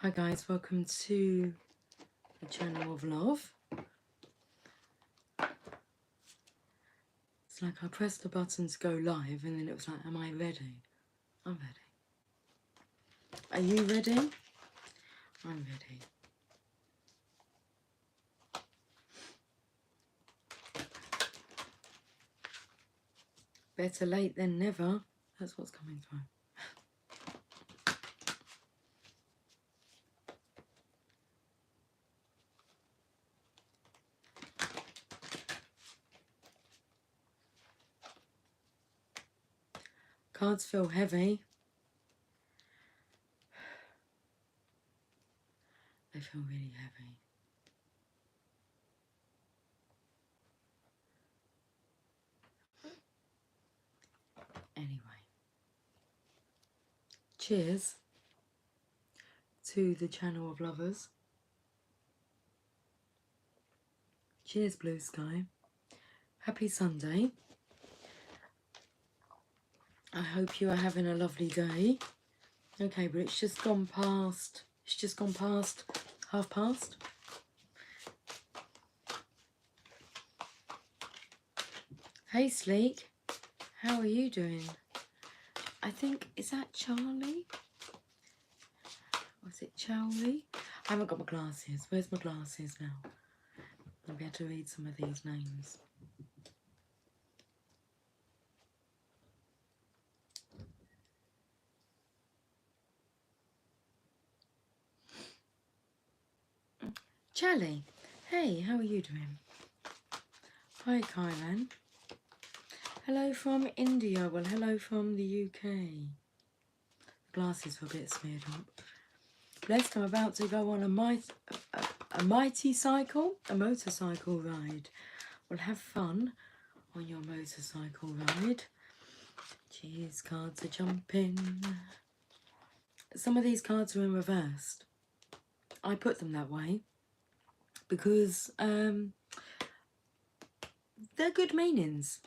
Hi guys, welcome to the channel of love. It's like I pressed the button to go live and then it was like, am I ready? I'm ready. Are you ready? I'm ready. Better late than never. That's what's coming through. Cards feel heavy. They feel really heavy. Anyway. Cheers to the channel of lovers. Cheers, blue sky. Happy Sunday. I hope you are having a lovely day. Okay, but it's just gone past, half past. Hey Sleek, how are you doing? I think, is that Charlie? Was it Charlie? I haven't got my glasses. Where's my glasses now? I'll be able to read some of these names. Charlie, hey, how are you doing? Hi Kylan. Hello from India. Well, hello from the UK. Glasses were a bit smeared up. Blessed, I'm about to go on a motorcycle ride. Well, have fun on your motorcycle ride. Cheers, cards are jumping. Some of these cards are in reversed. I put them that way because they're good meanings.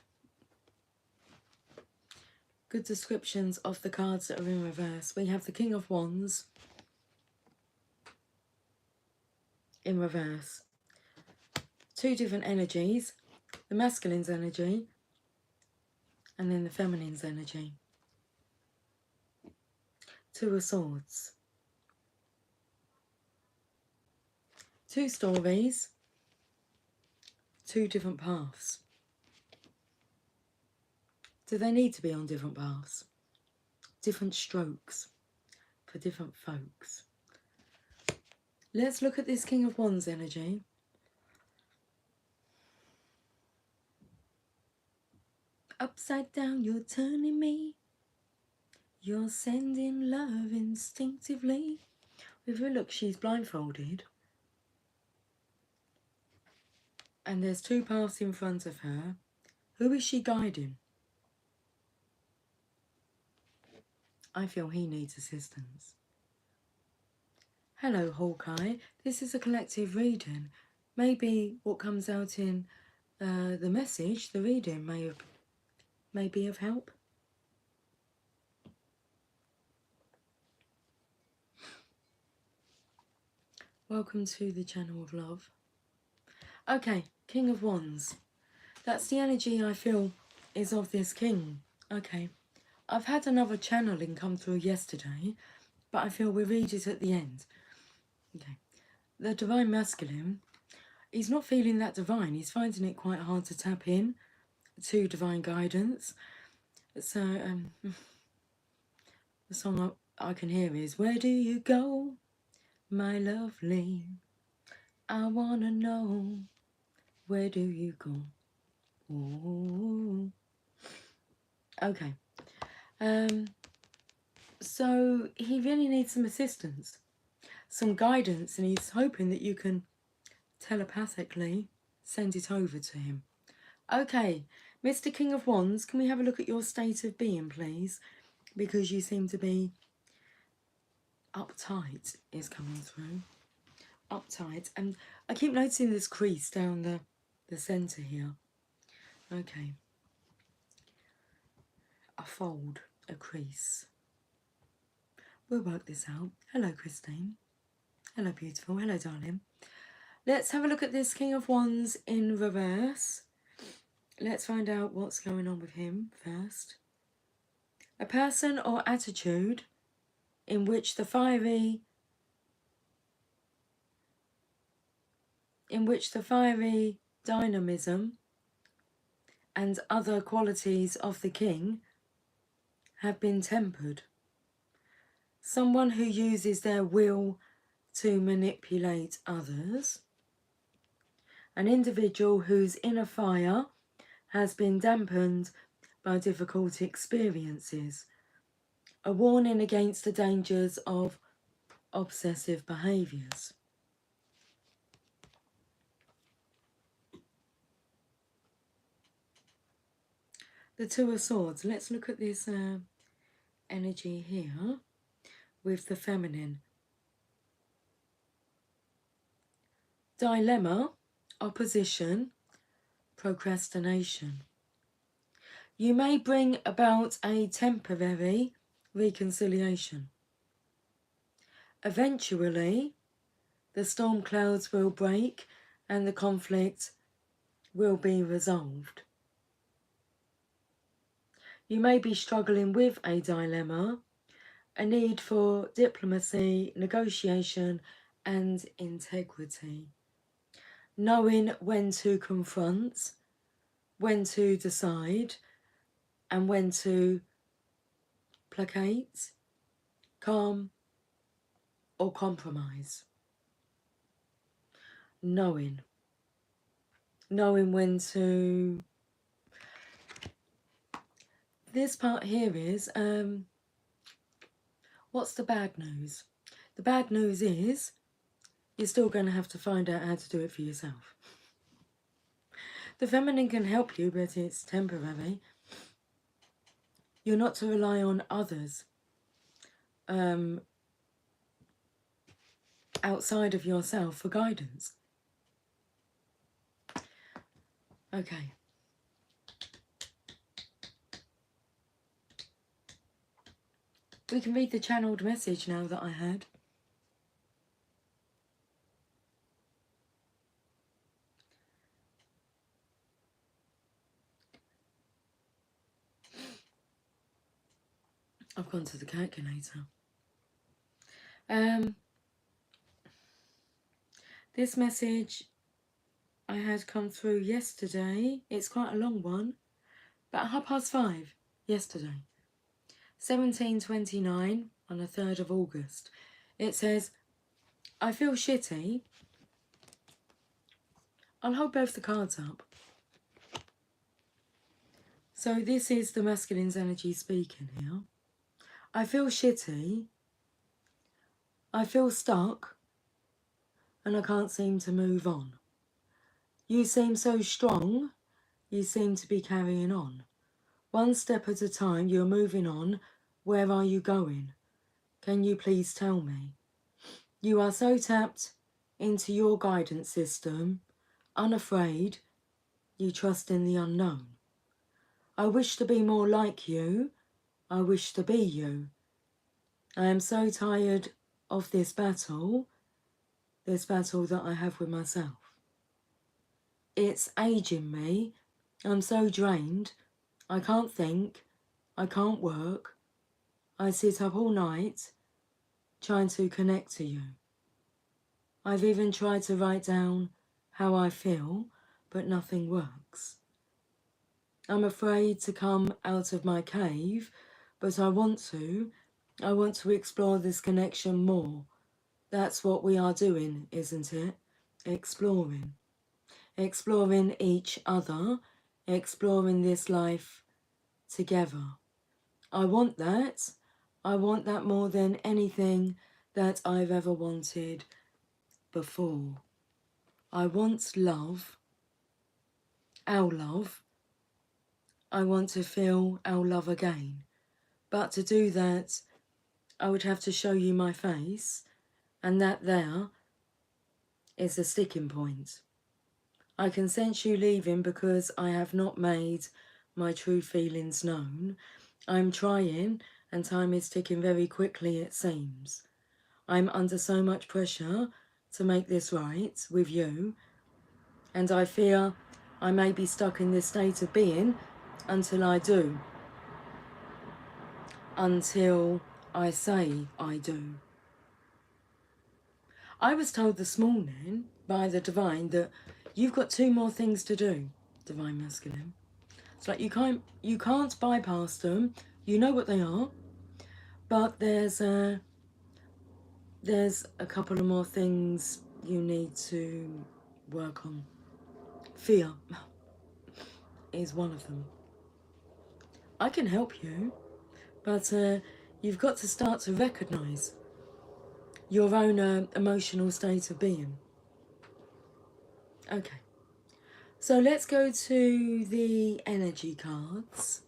Good descriptions of the cards that are in reverse. We have the King of Wands in reverse. Two different energies. The masculine's energy and then the feminine's energy. Two of Swords. Two stories. Two different paths. Do they need to be on different paths? Different strokes for different folks. Let's look at this King of Wands energy. Upside down, you're turning me. You're sending love instinctively. If you look, she's blindfolded. And there's two paths in front of her. Who is she guiding? I feel he needs assistance. Hello, Hawkeye. This is a collective reading. Maybe what comes out in the message, the reading, may be of help. Welcome to the channel of love. Okay, King of Wands. That's the energy I feel is of this king. Okay. I've had another channeling come through yesterday, but I feel we'll read it at the end. Okay. The Divine Masculine, he's not feeling that divine. He's finding it quite hard to tap in to divine guidance. So, the song I can hear is, where do you go, my lovely? I want to know, where do you go? Ooh. Okay. So he really needs some assistance, some guidance, and he's hoping that you can telepathically send it over to him. Okay, Mr. King of Wands, can we have a look at your state of being, please? Because you seem to be uptight is coming through. Uptight. And I keep noticing this crease down the centre here. Okay. A fold, a crease. We'll work this out. Hello, Christine. Hello, beautiful. Hello, darling. Let's have a look at this King of Wands in reverse. Let's find out what's going on with him first. A person or attitude in which the fiery dynamism and other qualities of the king have been tempered. Someone who uses their will to manipulate others. An individual whose inner fire has been dampened by difficult experiences. A warning against the dangers of obsessive behaviours. The Two of Swords. Let's look at this energy here with the feminine. Dilemma, opposition, procrastination. You may bring about a temporary reconciliation. Eventually, the storm clouds will break and the conflict will be resolved. You may be struggling with a dilemma, a need for diplomacy, negotiation, and integrity. Knowing when to confront, when to decide, and when to placate, calm, or compromise. Knowing when to... This part here is, what's the bad news? The bad news is, you're still going to have to find out how to do it for yourself. The feminine can help you, but it's temporary. You're not to rely on others outside of yourself for guidance. Okay. We can read the channeled message now that I had. I've gone to the calculator. This message I had come through yesterday. It's quite a long one, but 5:30 yesterday. 17:29 on the 3rd of August. It says, I feel shitty. I'll hold both the cards up. So this is the masculine's energy speaking here. I feel shitty. I feel stuck. And I can't seem to move on. You seem so strong. You seem to be carrying on. One step at a time, you're moving on. Where are you going? Can you please tell me? You are so tapped into your guidance system, unafraid, you trust in the unknown. I wish to be more like you. I wish to be you. I am so tired of this battle that I have with myself. It's aging me. I'm so drained. I can't think. I can't work. I sit up all night trying to connect to you. I've even tried to write down how I feel, but nothing works. I'm afraid to come out of my cave, but I want to. I want to explore this connection more. That's what we are doing, isn't it? Exploring. Exploring each other, exploring this life together. I want that. I want that more than anything that I've ever wanted before. I want love, our love. I want to feel our love again. But to do that, I would have to show you my face, and that there is a sticking point. I can sense you leaving because I have not made my true feelings known. I'm trying, and time is ticking very quickly, it seems. I'm under so much pressure to make this right with you, and I fear I may be stuck in this state of being until I do. Until I say I do. I was told this morning by the Divine that you've got 2 more things to do, Divine Masculine. It's like you can't bypass them. You know what they are, but there's a couple of more things you need to work on. Fear is one of them. I can help you, but you've got to start to recognise your own emotional state of being. Okay. So let's go to the energy cards.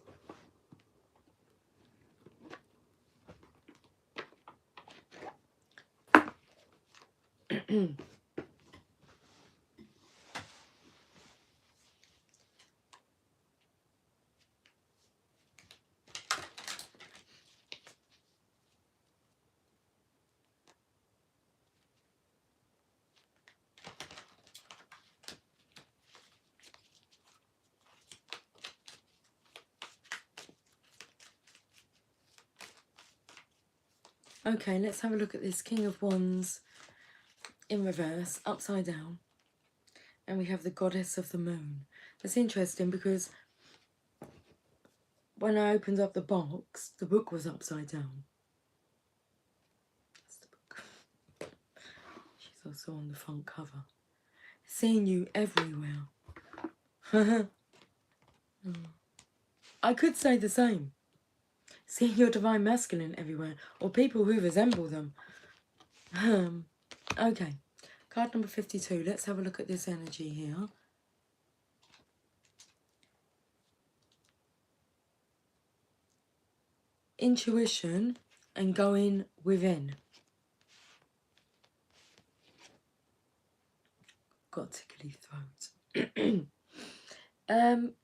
Okay, let's have a look at this King of Wands in reverse, upside down. And we have the Goddess of the Moon. That's interesting because when I opened up the box, the book was upside down. That's the book. She's also on the front cover. Seeing you everywhere. I could say the same. Seeing your Divine Masculine everywhere, or people who resemble them. Okay, card number 52. Let's have a look at this energy here. Intuition and going within. Got tickly throat.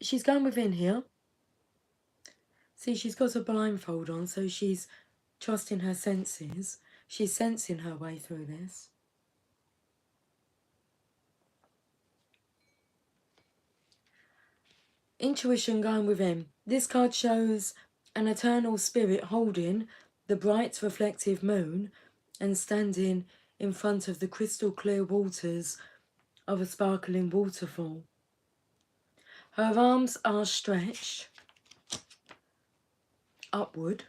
She's going within here. See, she's got a blindfold on, so she's trusting her senses. She's sensing her way through this. Intuition going within. This card shows an eternal spirit holding the bright reflective moon and standing in front of the crystal clear waters of a sparkling waterfall. Her arms are stretched upward,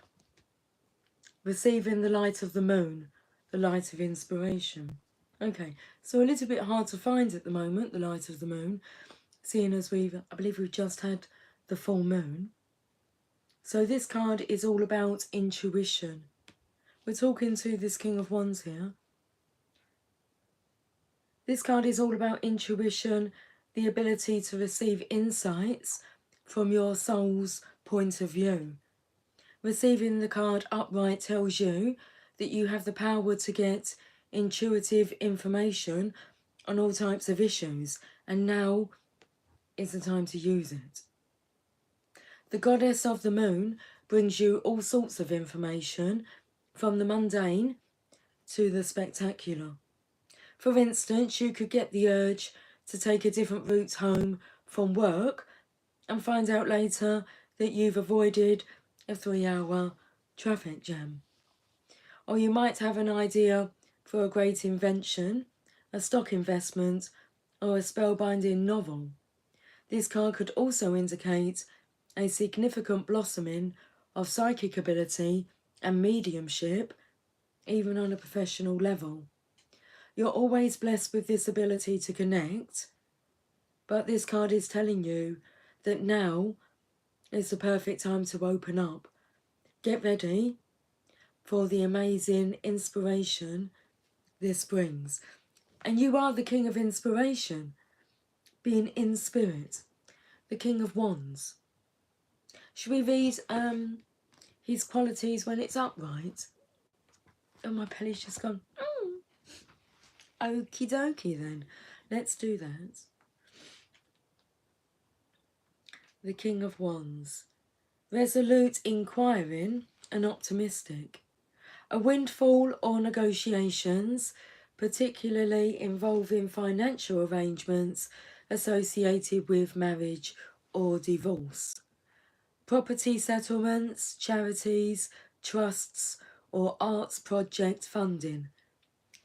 receiving the light of the moon, the light of inspiration. Okay, so a little bit hard to find at the moment, the light of the moon, seeing as I believe we've just had the full moon. So this card is all about intuition. We're talking to this King of Wands here. This card is all about intuition, the ability to receive insights from your soul's point of view. Receiving the card upright tells you that you have the power to get intuitive information on all types of issues, and now is the time to use it. The Goddess of the Moon brings you all sorts of information, from the mundane to the spectacular. For instance, you could get the urge to take a different route home from work and find out later that you've avoided a 3-hour traffic jam. Or you might have an idea for a great invention, a stock investment, or a spellbinding novel. This card could also indicate a significant blossoming of psychic ability and mediumship, even on a professional level. You're always blessed with this ability to connect, but this card is telling you that now is the perfect time to open up. Get ready for the amazing inspiration this brings. And you are the King of Inspiration, being in spirit, the King of Wands. Should we read his qualities when it's upright? Oh, my belly's just gone. Okie dokie then. Let's do that. The King of Wands. Resolute, inquiring and optimistic. A windfall or negotiations, particularly involving financial arrangements associated with marriage or divorce. Property settlements, charities, trusts, or arts project funding.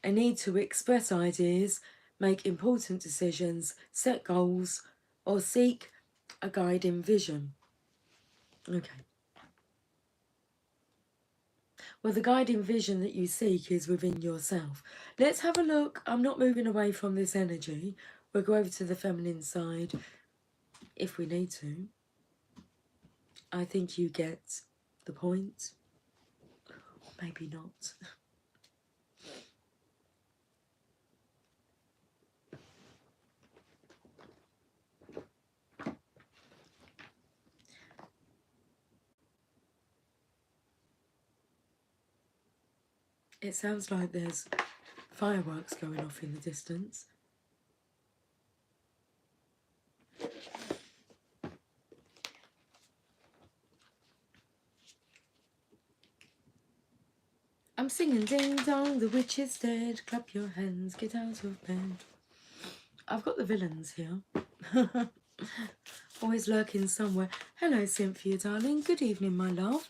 A need to express ideas, make important decisions, set goals, or seek a guiding vision. Okay. Well, the guiding vision that you seek is within yourself. Let's have a look. I'm not moving away from this energy. We'll go over to the feminine side if we need to. I think you get the point. Maybe not. It sounds like there's fireworks going off in the distance. I'm singing ding dong, the witch is dead, clap your hands, get out of bed. I've got the villains here. Always lurking somewhere. Hello Cynthia darling, good evening my love.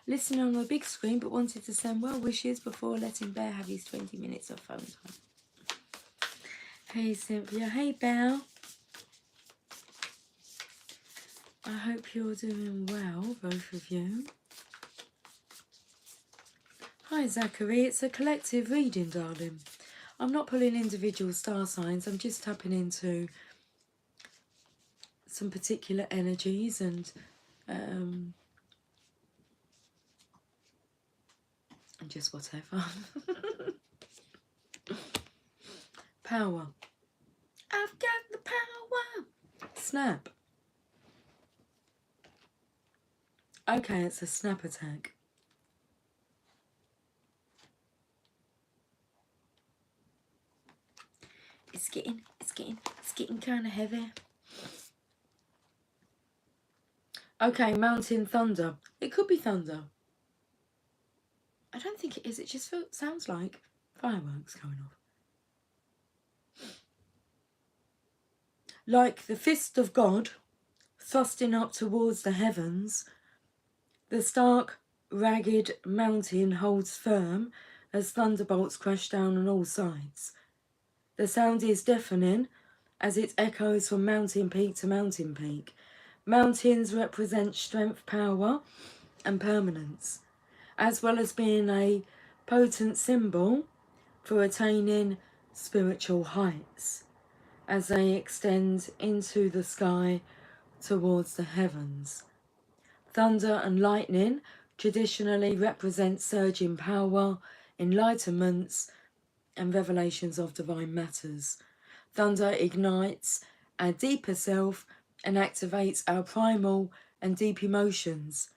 Listening on the big screen but wanted to send well wishes before letting Bear have his 20 minutes of phone time. Hey Cynthia, hey Belle. I hope you're doing well, both of you. Hi Zachary, it's a collective reading, darling. I'm not pulling individual star signs, I'm just tapping into some particular energies and just whatever. Power. I've got the power. Snap. Okay, it's a snap attack. It's getting kind of heavy. Okay, mountain thunder. It could be thunder. I don't think it is. It just sounds like fireworks going off. Like the fist of God thrusting up towards the heavens, the stark, ragged mountain holds firm as thunderbolts crash down on all sides. The sound is deafening as it echoes from mountain peak to mountain peak. Mountains represent strength, power, and permanence, as well as being a potent symbol for attaining spiritual heights as they extend into the sky towards the heavens. Thunder and lightning traditionally represent surging power, enlightenments, and revelations of divine matters. Thunder ignites our deeper self and activates our primal and deep emotions.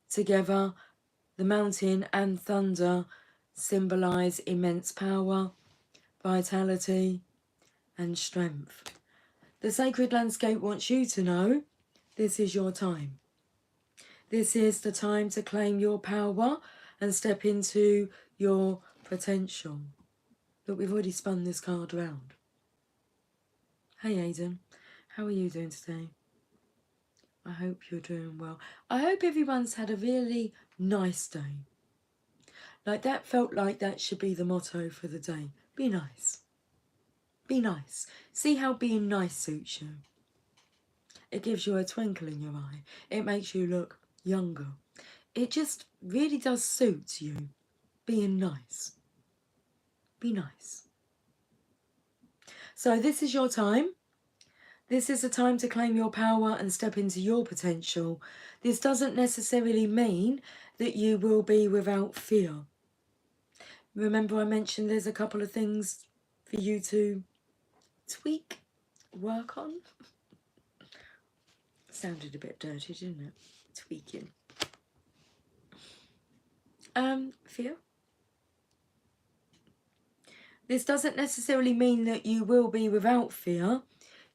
Together, the mountain and thunder symbolize immense power, vitality, and strength. The sacred landscape wants you to know this is your time. This is the time to claim your power and step into your potential. Look, we've already spun this card around. Hey Aidan, how are you doing today? I hope you're doing well. I hope everyone's had a really nice day. Like that felt like that should be the motto for the day. Be nice. Be nice. See how being nice suits you. It gives you a twinkle in your eye. It makes you look younger. It just really does suit you. Being nice. Be nice. So this is your time. This is a time to claim your power and step into your potential. This doesn't necessarily mean that you will be without fear. Remember I mentioned there's a couple of things for you to tweak, work on. Sounded a bit dirty, didn't it? Tweaking. Fear. This doesn't necessarily mean that you will be without fear.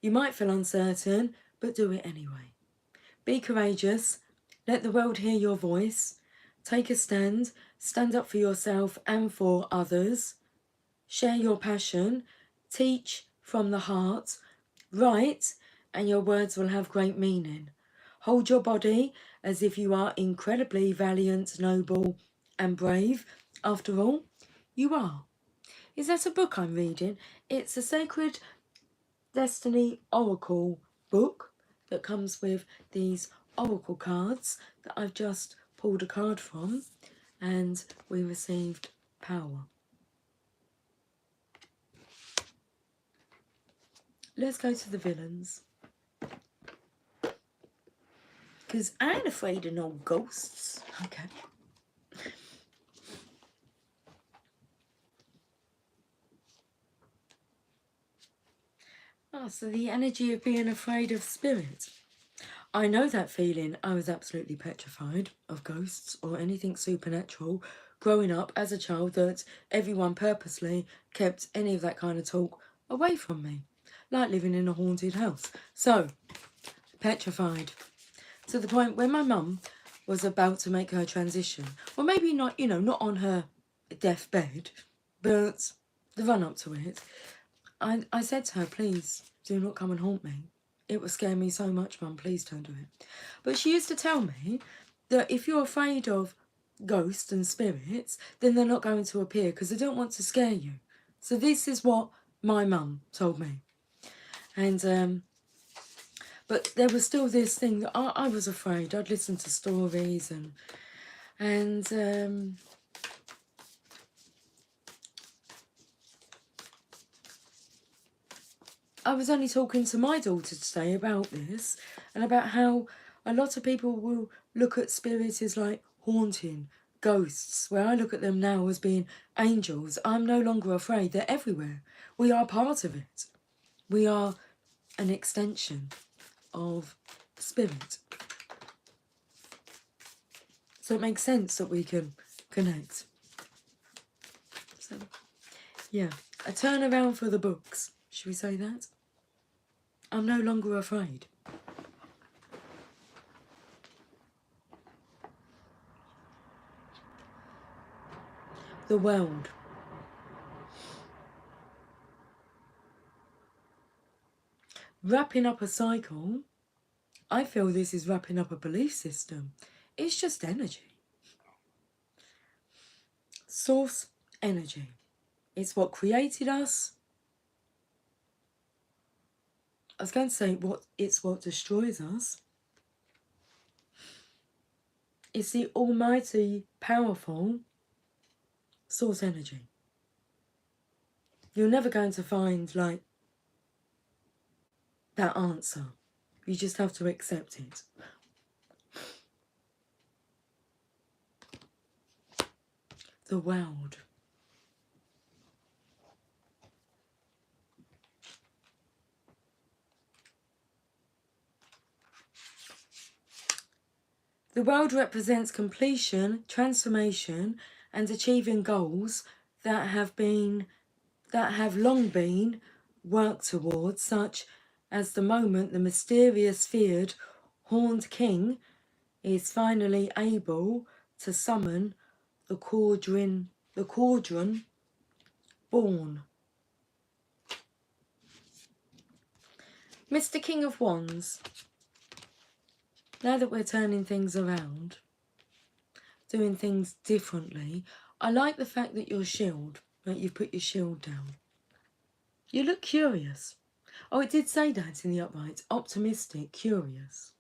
You might feel uncertain, but do it anyway. Be courageous. Let the world hear your voice. Take a stand. Stand up for yourself and for others. Share your passion. Teach from the heart. Write, and your words will have great meaning. Hold your body as if you are incredibly valiant, noble, and brave. After all, you are. Is that a book I'm reading? It's a Sacred Destiny Oracle book that comes with these oracle cards that I've just pulled a card from, and we received power. Let's go to the villains, because I ain't afraid of no ghosts. Okay. Oh, so the energy of being afraid of spirit. I know that feeling. I was absolutely petrified of ghosts or anything supernatural growing up as a child, that everyone purposely kept any of that kind of talk away from me, like living in a haunted house. So, petrified. To the point where my mum was about to make her transition. Well, maybe not, not on her deathbed, but the run up to it. I said to her, please do not come and haunt me. It will scare me so much, Mum, please don't do it. But she used to tell me that if you're afraid of ghosts and spirits, then they're not going to appear because they don't want to scare you. So this is what my mum told me. And but there was still this thing that I was afraid. I'd listen to stories and I was only talking to my daughter today about this, and about how a lot of people will look at spirits as like haunting, ghosts, where I look at them now as being angels. I'm no longer afraid. They're everywhere. We are part of it. We are an extension of spirit. So it makes sense that we can connect. So, yeah, a turnaround for the books. Should we say that? I'm no longer afraid. The world. Wrapping up a cycle. I feel this is wrapping up a belief system. It's just energy. Source energy. It's what created us. I was going to say it's what destroys us. It's the almighty, powerful source energy. You're never going to find like that answer. You just have to accept it. The world. The world represents completion, transformation, and achieving goals that have long been worked towards, such as the moment the mysterious, feared, horned king is finally able to summon the cauldron born. Mr. King of Wands, now that we're turning things around, doing things differently, I like the fact that your shield, that you've put your shield down. You look curious. Oh, it did say that in the upright. Optimistic, curious.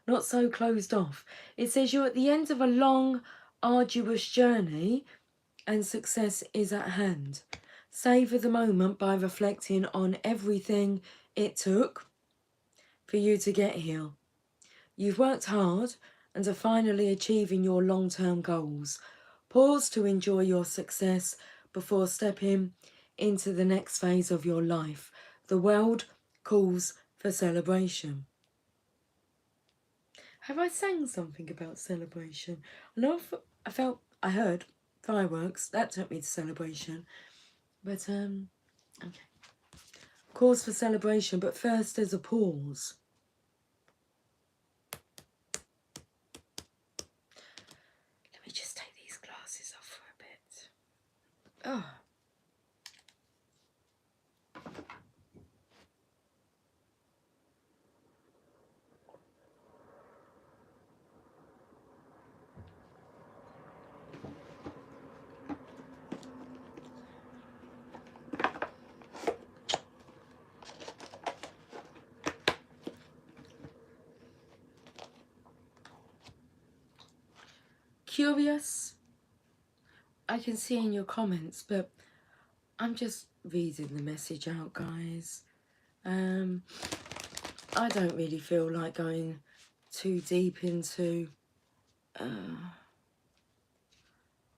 Not so closed off. It says you're at the end of a long, arduous journey and success is at hand. Savour the moment by reflecting on everything it took for you to get here. You've worked hard and are finally achieving your long-term goals. Pause to enjoy your success before stepping into the next phase of your life. The world calls for celebration. Have I sang something about celebration? I know I heard fireworks. That took me to celebration. But, okay. Cause for celebration, but first there's a pause. Oh. Curious? I can see in your comments, but I'm just reading the message out, guys. I don't really feel like going too deep into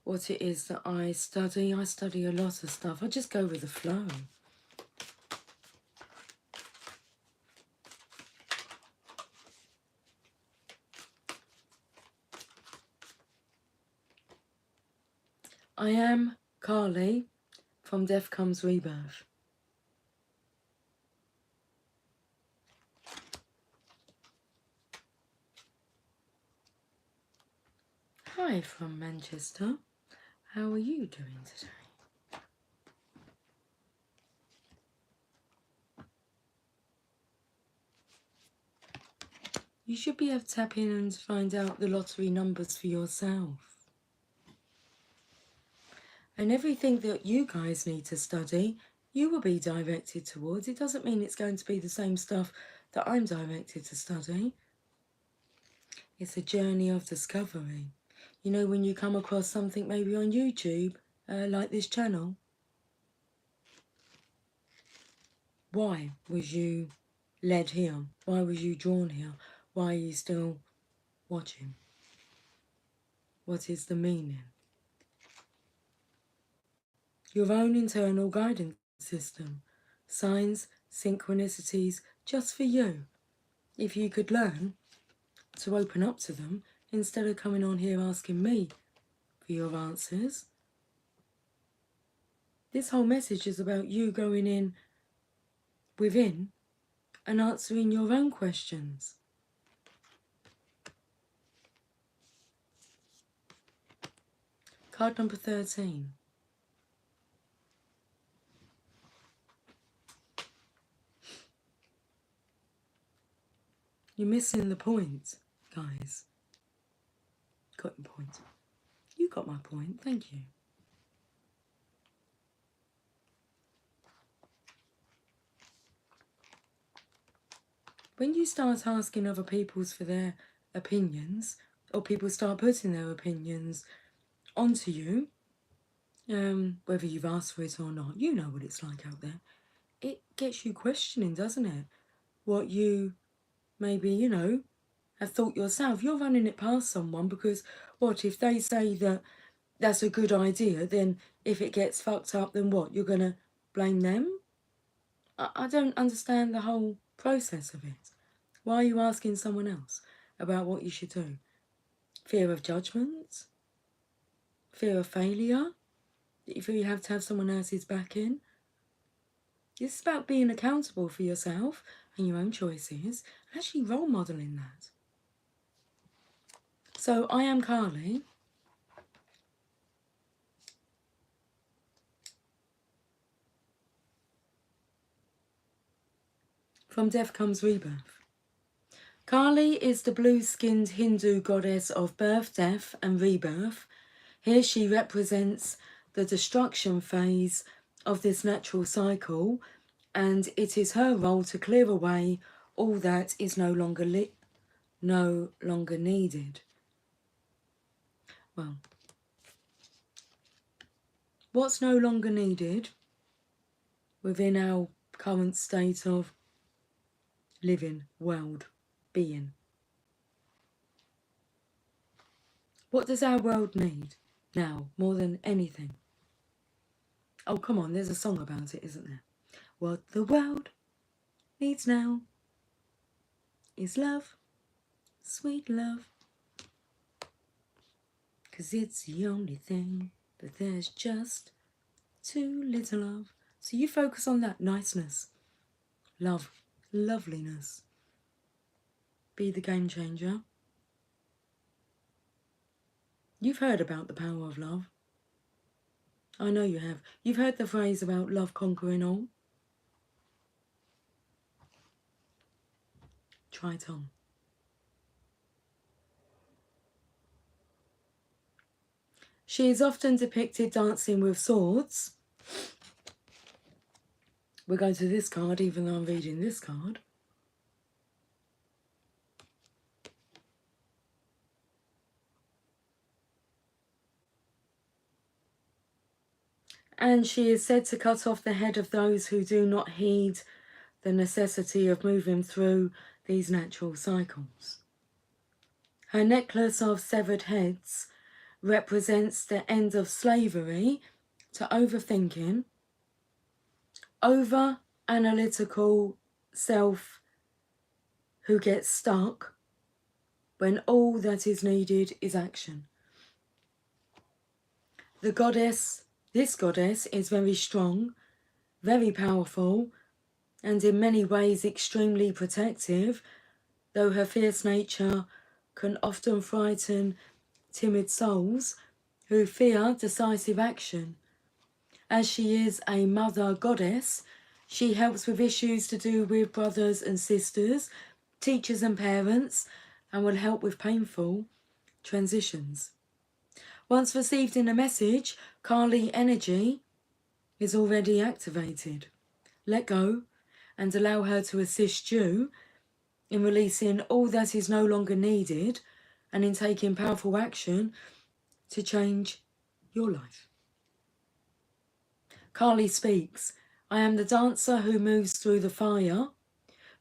what it is that I study. I study a lot of stuff. I just go with the flow. I am Carly from Death Comes Rebirth. Hi from Manchester. How are you doing today? You should be able to tap in and find out the lottery numbers for yourself. And everything that you guys need to study, you will be directed towards. It doesn't mean it's going to be the same stuff that I'm directed to study. It's a journey of discovery. You know, when you come across something maybe on YouTube, like this channel, why was you led here? Why was you drawn here? Why are you still watching? What is the meaning? Your own internal guidance system. Signs, synchronicities, just for you. If you could learn to open up to them instead of coming on here asking me for your answers. This whole message is about you going in within and answering your own questions. Card number 13. You're missing the point, guys. Got your point. You got my point, thank you. When you start asking other people's for their opinions, or people start putting their opinions onto you, whether you've asked for it or not, you know what it's like out there. It gets you questioning, doesn't it? What you maybe, you know, have thought yourself. You're running it past someone because what if they say that that's a good idea, then if it gets fucked up, then what? You're going to blame them? I don't understand the whole process of it. Why are you asking someone else about what you should do? Fear of judgment? Fear of failure? You feel you have to have someone else's back in? It's about being accountable for yourself and your own choices, actually role modelling that. So I am Carly. From Death Comes Rebirth. Kali is the blue-skinned Hindu goddess of birth, death and rebirth. Here she represents the destruction phase of this natural cycle, and it is her role to clear away all that is no longer needed. Well, what's no longer needed within our current state of living, world, being? What does our world need now more than anything? Oh, come on, there's a song about it, isn't there? What the world needs now is love, sweet love. 'Cause it's the only thing that there's just too little of. So you focus on that niceness, love, loveliness. Be the game changer. You've heard about the power of love. I know you have. You've heard the phrase about love conquering all. Try it on. She is often depicted dancing with swords. We're going to this card, even though I'm reading this card. And she is said to cut off the head of those who do not heed the necessity of moving through these natural cycles. Her necklace of severed heads represents the end of slavery to overthinking, over-analytical self who gets stuck when all that is needed is action. The goddess, this goddess, is very strong, very powerful, and in many ways extremely protective, though her fierce nature can often frighten timid souls who fear decisive action. As she is a mother goddess, she helps with issues to do with brothers and sisters, teachers and parents, and will help with painful transitions. Once received in a message, Kali energy is already activated. Let go and allow her to assist you in releasing all that is no longer needed and in taking powerful action to change your life. Kali speaks, I am the dancer who moves through the fire,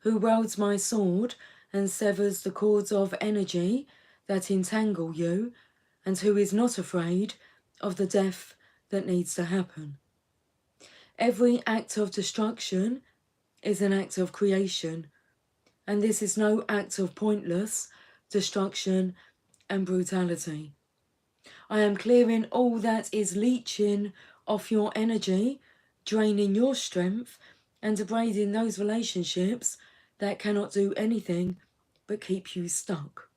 who wields my sword and severs the cords of energy that entangle you, and who is not afraid of the death that needs to happen. Every act of destruction is an act of creation, and this is no act of pointless destruction and brutality. I am clearing all that is leeching off your energy, draining your strength, and abrading those relationships that cannot do anything but keep you stuck.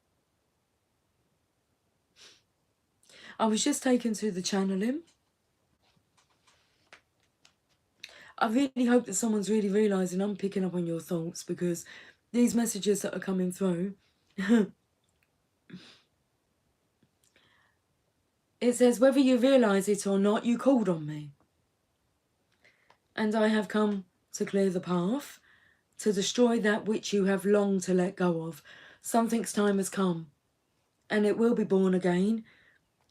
I was just taken to the channeling. I really hope that someone's really realising I'm picking up on your thoughts, because these messages that are coming through, it says, whether you realise it or not, you called on me. And I have come to clear the path, to destroy that which you have longed to let go of. Something's time has come, and it will be born again,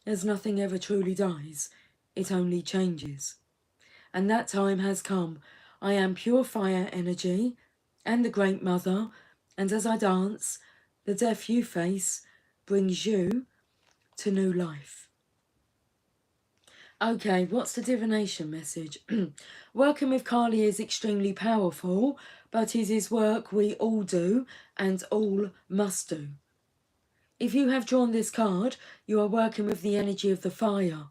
as nothing ever truly dies. It only changes. And that time has come. I am pure fire energy and the Great Mother, and as I dance, the death you face brings you to new life. Okay, what's the divination message? Working with Kali is extremely powerful, but it is work we all do and all must do. If you have drawn this card, you are working with the energy of the fire,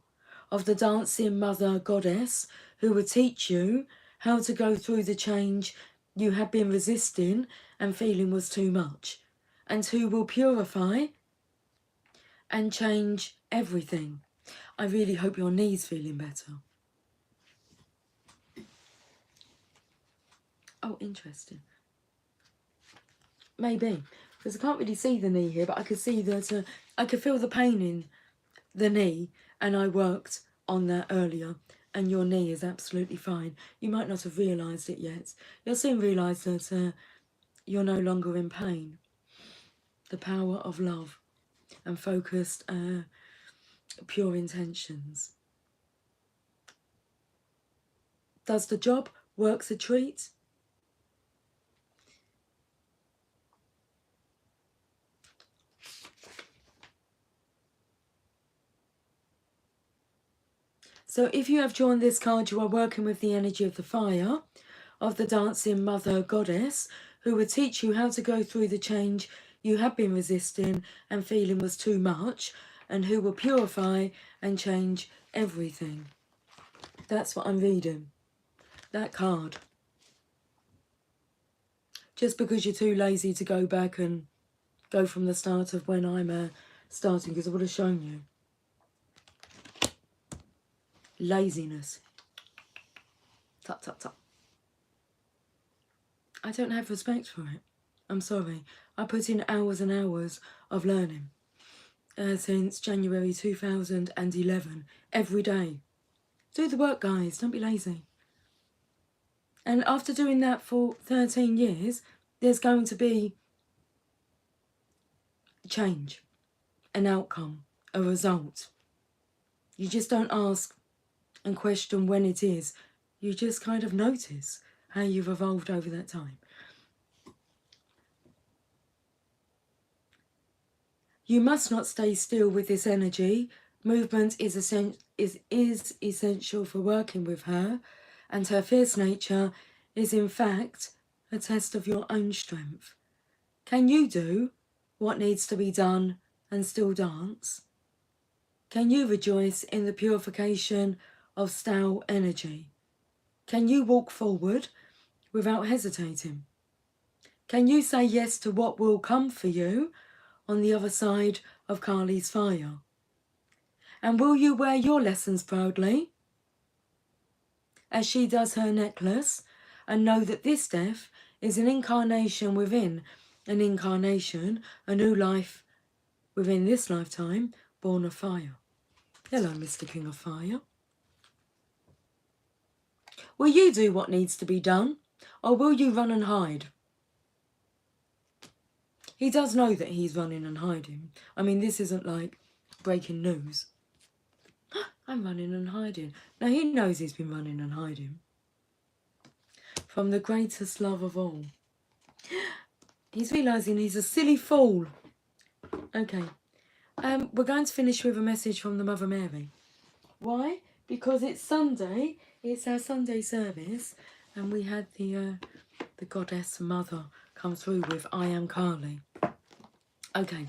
of the dancing mother goddess, who will teach you how to go through the change you have been resisting and feeling was too much, and who will purify and change everything. I really hope your knee's feeling better. Oh, interesting. Maybe, because I can't really see the knee here, but I could see that I could feel the pain in the knee, and I worked on that earlier, and your knee is absolutely fine. You might not have realised it yet. You'll soon realise that you're no longer in pain. The power of love and focused, pure intentions. Does the job, works a treat? So if you have drawn this card, you are working with the energy of the fire, of the dancing mother goddess, who will teach you how to go through the change you have been resisting and feeling was too much, and who will purify and change everything. That's what I'm reading. That card. Just because you're too lazy to go back and go from the start of when I'm starting, because I would have shown you. Laziness. Tut, tut, tut. I don't have respect for it. I'm sorry. I put in hours and hours of learning since January 2011, every day. Do the work, guys. Don't be lazy. And after doing that for 13 years, there's going to be change, an outcome, a result. You just don't ask and question when it is. You just kind of notice how you've evolved over that time. You must not stay still with this energy. Movement is essential for working with her, and her fierce nature is in fact a test of your own strength. Can you do what needs to be done and still dance? Can you rejoice in the purification of stale energy? Can you walk forward without hesitating? Can you say yes to what will come for you on the other side of Kali's fire? And will you wear your lessons proudly as she does her necklace, and know that this death is an incarnation within an incarnation, a new life within this lifetime, born of fire? Hello, Mr. King of Fire. Will you do what needs to be done, or will you run and hide? He does know that he's running and hiding. I mean, this isn't like breaking news. I'm running and hiding. Now, he knows he's been running and hiding from the greatest love of all. He's realising he's a silly fool. Okay. We're going to finish with a message from the Mother Mary. Why? Because it's Sunday. It's our Sunday service. And we had the Goddess Mother come through with I Am Kali. Okay.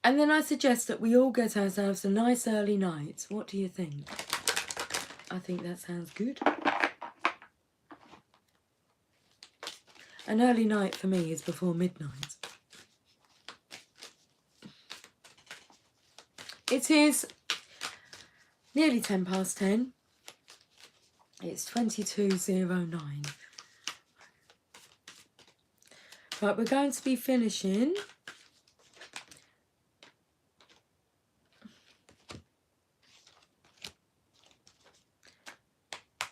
And then I suggest that we all get ourselves a nice early night. What do you think? I think that sounds good. An early night for me is before midnight. It is nearly 10:10. It's 22:09. Right, we're going to be finishing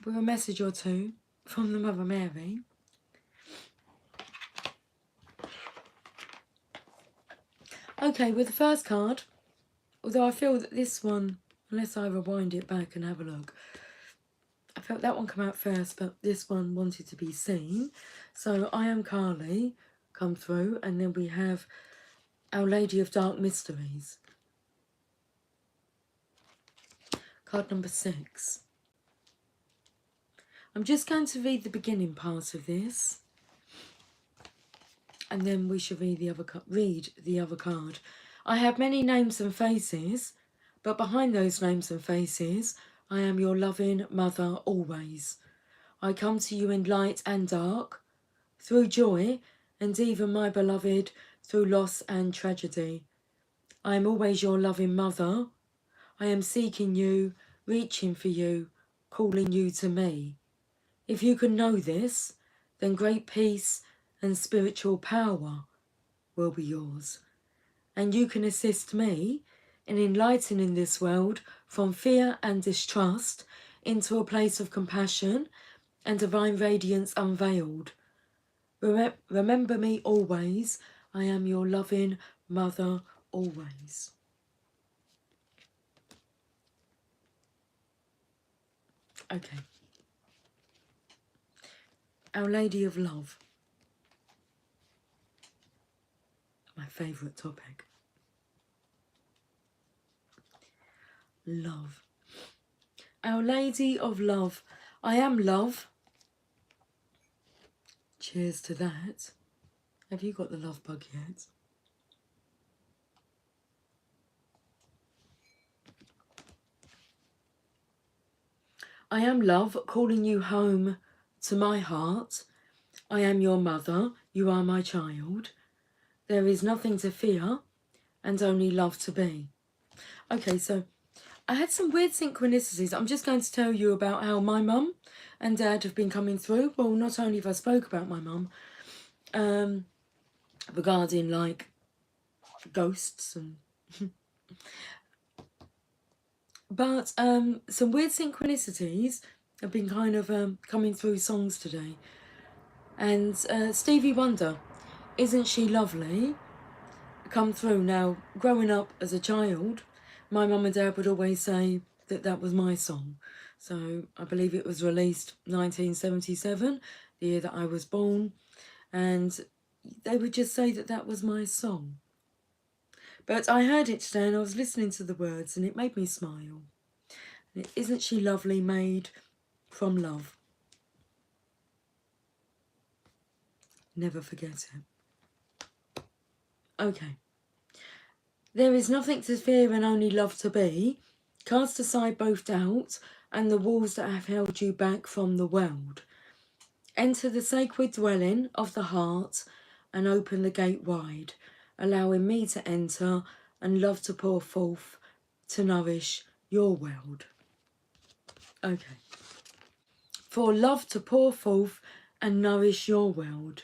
with a message or two from the Mother Mary. Okay, with the first card, although I feel that this one, unless I rewind it back and have a look, I felt that one come out first, but this one wanted to be seen. So I Am Kali come through, and then we have Our Lady of Dark Mysteries. Card number 6. I'm just going to read the beginning part of this, and then we should read the other card. I have many names and faces, but behind those names and faces, I am your loving mother always. I come to you in light and dark, through joy, and even, my beloved, through loss and tragedy. I am always your loving mother. I am seeking you, reaching for you, calling you to me. If you can know this, then great peace and spiritual power will be yours. And you can assist me in enlightening this world from fear and distrust into a place of compassion and divine radiance unveiled. Remember me always. I am your loving mother always. Okay. Our Lady of Love. My favourite topic. Love. Our Lady of Love. I am love. Cheers to that. Have you got the love bug yet? I am love, calling you home to my heart. I am your mother, you are my child. There is nothing to fear and only love to be. Okay, so I had some weird synchronicities. I'm just going to tell you about how my mum and dad have been coming through. Well, not only have I spoke about my mum, regarding like ghosts and but some weird synchronicities have been kind of coming through songs today. And Stevie Wonder, Isn't She Lovely, come through. Now, growing up as a child, my mum and dad would always say that that was my song. So I believe it was released 1977, the year that I was born, and they would just say that that was my song. But I heard it today and I was listening to the words and it made me smile. Isn't she lovely, made from love? Never forget it. Okay. There is nothing to fear and only love to be. Cast aside both doubts and the walls that have held you back from the world. Enter the sacred dwelling of the heart and open the gate wide, allowing me to enter and love to pour forth to nourish your world. Okay. For love to pour forth and nourish your world.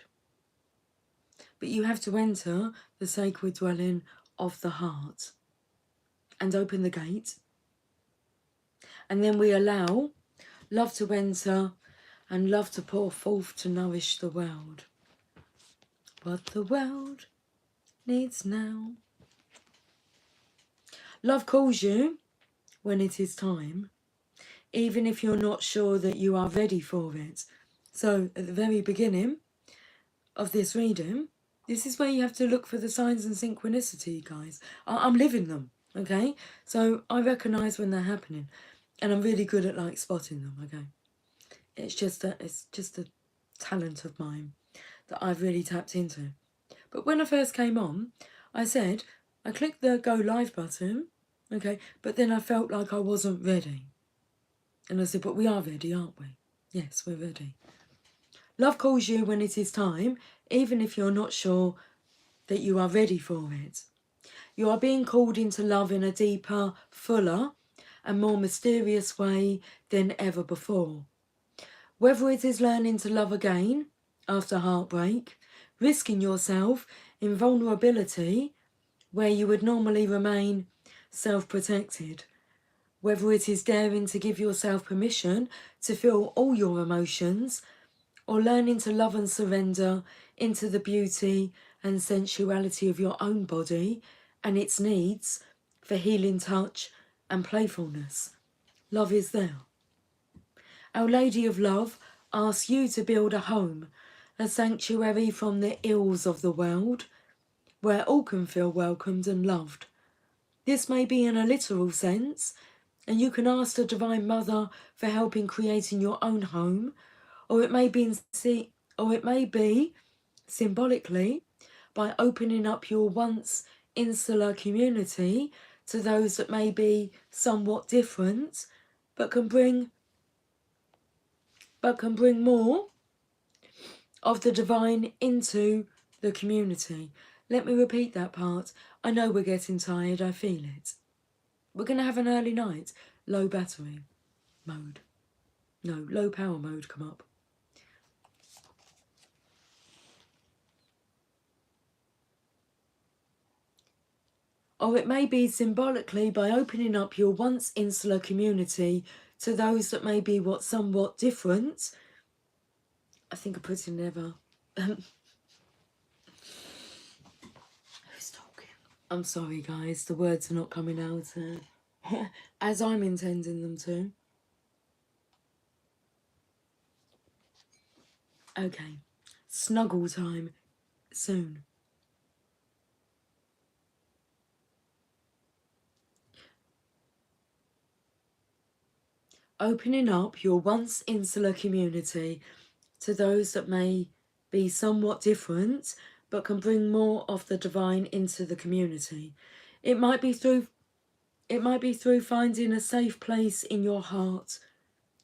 But you have to enter the sacred dwelling of the heart and open the gate. And then we allow love to enter and love to pour forth to nourish the world. What the world needs now. Love calls you when it is time, even if you're not sure that you are ready for it. So at the very beginning of this reading, this is where you have to look for the signs and synchronicity, guys. I'm living them, okay? So I recognise when they're happening, and I'm really good at like spotting them, okay? It's just a talent of mine that I've really tapped into. But when I first came on, I clicked the go live button, okay? But then I felt like I wasn't ready. And I said, but we are ready, aren't we? Yes, we're ready. Love calls you when it is time, even if you're not sure that you are ready for it. You are being called into love in a deeper, fuller, and more mysterious way than ever before. Whether it is learning to love again after heartbreak, risking yourself in vulnerability where you would normally remain self-protected, whether it is daring to give yourself permission to feel all your emotions, or learning to love and surrender into the beauty and sensuality of your own body and its needs for healing touch and playfulness. Love is there. Our Lady of Love asks you to build a home, a sanctuary from the ills of the world, where all can feel welcomed and loved. This may be in a literal sense, and you can ask the Divine Mother for help in creating your own home, or it may be symbolically by opening up your once insular community to those that may be somewhat different, but can bring more of the divine into the community. Let me repeat that part. I know we're getting tired, I feel it. We're going to have an early night, low battery mode. No, low power mode come up. Or it may be symbolically by opening up your once insular community to those that may be somewhat different. I think I put in never. Who's talking? I'm sorry, guys. The words are not coming out as I'm intending them to. Okay. Snuggle time soon. Opening up your once insular community to those that may be somewhat different, but can bring more of the divine into the community. It might be through finding a safe place in your heart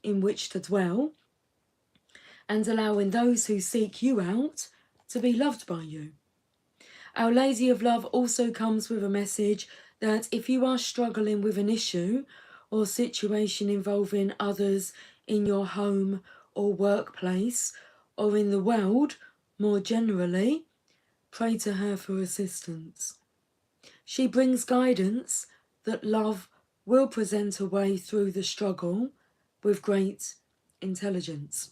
in which to dwell, and allowing those who seek you out to be loved by you. Our Lady of Love also comes with a message that if you are struggling with an issue or situation involving others in your home or workplace or in the world more generally, pray to her for assistance. She brings guidance that love will present a way through the struggle with great intelligence.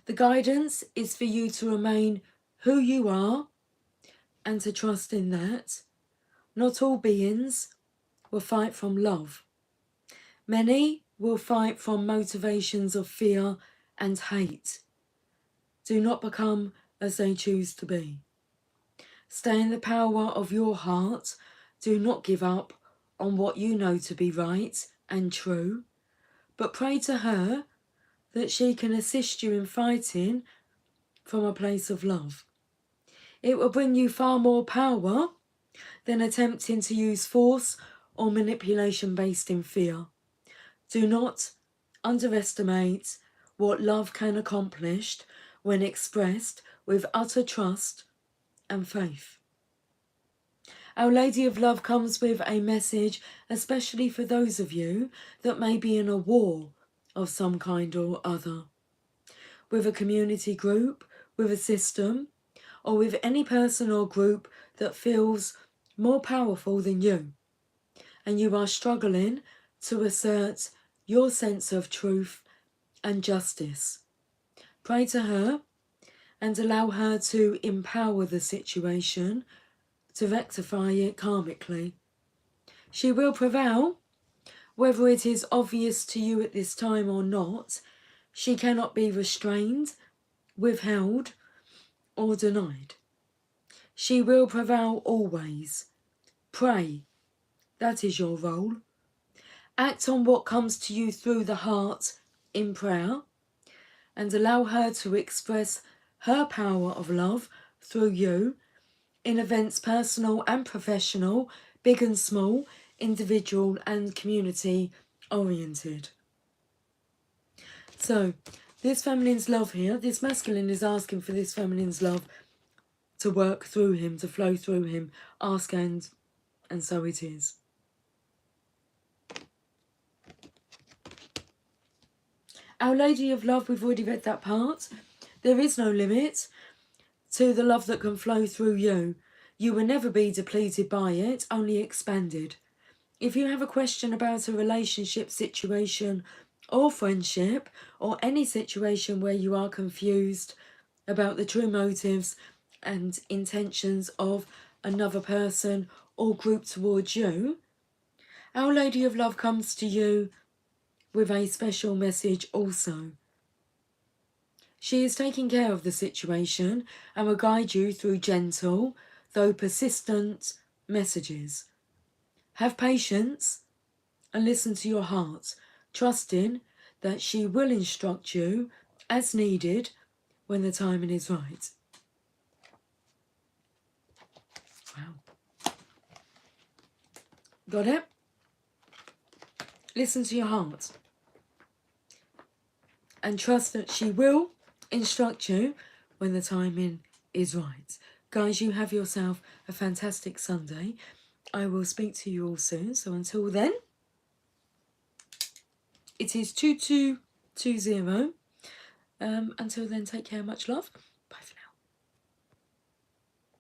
The guidance is for you to remain who you are and to trust in that. Not all beings will fight from love. Many will fight from motivations of fear and hate. Do not become as they choose to be. Stay in the power of your heart. Do not give up on what you know to be right and true, but pray to her that she can assist you in fighting from a place of love. It will bring you far more power than attempting to use force or manipulation based in fear. Do not underestimate what love can accomplish when expressed with utter trust and faith. Our Lady of Love comes with a message, especially for those of you that may be in a war of some kind or other, with a community group, with a system, or with any person or group that feels more powerful than you, and you are struggling to assert your sense of truth and justice. Pray to her and allow her to empower the situation to rectify it karmically. She will prevail, whether it is obvious to you at this time or not. She cannot be restrained, withheld, or denied. She will prevail always. Pray. That is your role. Act on what comes to you through the heart in prayer, and allow her to express her power of love through you in events personal and professional, big and small, individual and community oriented. So, this feminine's love here, this masculine is asking for this feminine's love to work through him, to flow through him. Ask and so it is. Our Lady of Love, we've already read that part. There is no limit to the love that can flow through you. You will never be depleted by it, only expanded. If you have a question about a relationship situation or friendship, or any situation where you are confused about the true motives and intentions of another person or group towards you, Our Lady of Love comes to you with a special message also. She is taking care of the situation and will guide you through gentle, though persistent, messages. Have patience and listen to your heart, trusting that she will instruct you as needed when the timing is right. Wow. Got it? Listen to your heart and trust that she will instruct you when the timing is right. Guys, you have yourself a fantastic Sunday. I will speak to you all soon. So until then, it is 2220. Until then, take care, much love. Bye for now.